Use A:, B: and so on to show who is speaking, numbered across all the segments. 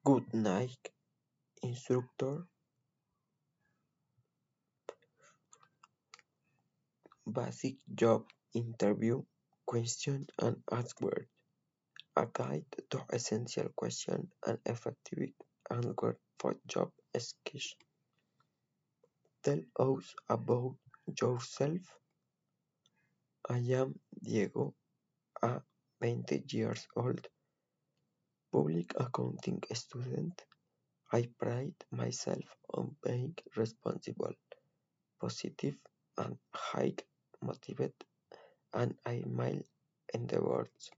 A: Good night, instructor. Basic job interview question and answer. A guide to essential questions and effective answer for job skills. Tell us about yourself. I am Diego, a 20 years old public accounting student. I pride myself on being responsible, positive, and high motivated, and I mile in the words.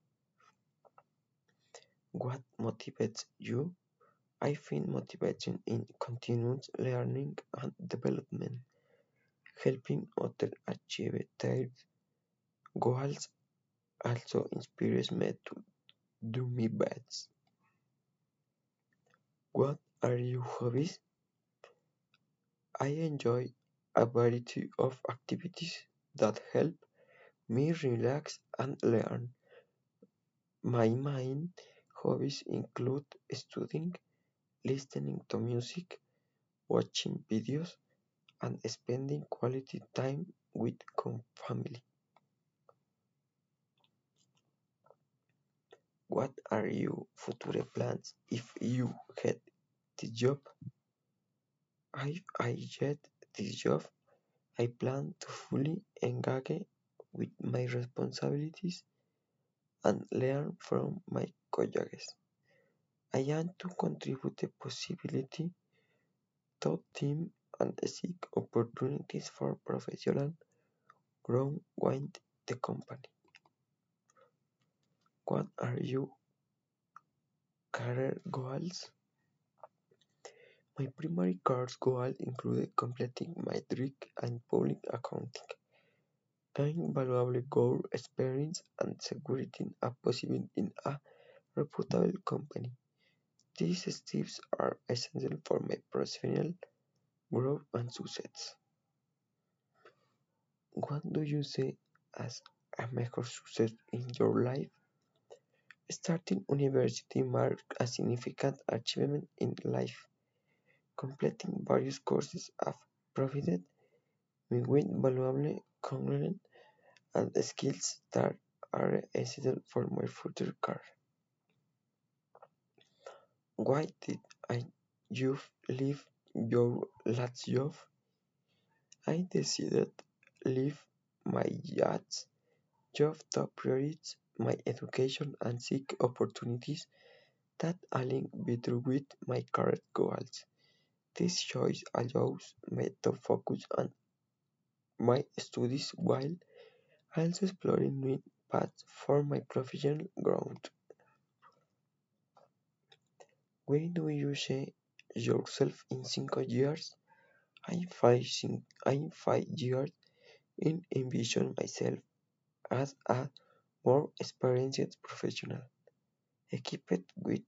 A: What motivates you? I find motivation in continuous learning and development, helping others achieve their goals also inspires me to do my best. What are your hobbies? I enjoy a variety of activities that help me relax and learn. My main hobbies include studying, listening to music, watching videos, and spending quality time with family. What are your future plans if you get the job? If I get this job, I plan to fully engage with my responsibilities and learn from my colleagues. I aim to contribute positively to team and seek opportunities for professional growth within the company. What are your career goals? My primary career goal included completing my degree in public accounting, gaining valuable work experience, and securing a position in a reputable company. These steps are essential for my professional growth and success. What do you see as a major success in your life? Starting university marked a significant achievement in life. Completing various courses have provided me with valuable knowledge and skills that are essential for my future career. Why did you leave your last job? I decided leave my last job to prioritize my education and seek opportunities that align better with my career goals. This choice allows me to focus on my studies while also exploring new paths for my professional growth. Where do you see yourself in 5 years? In 5 years in envision myself as a more experienced professional, equipped with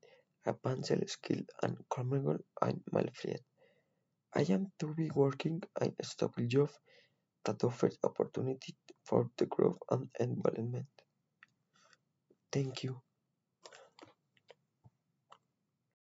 A: advanced skill and commercial and malafide. I am to be working in a stable job that offers opportunity for the growth and development. Thank you.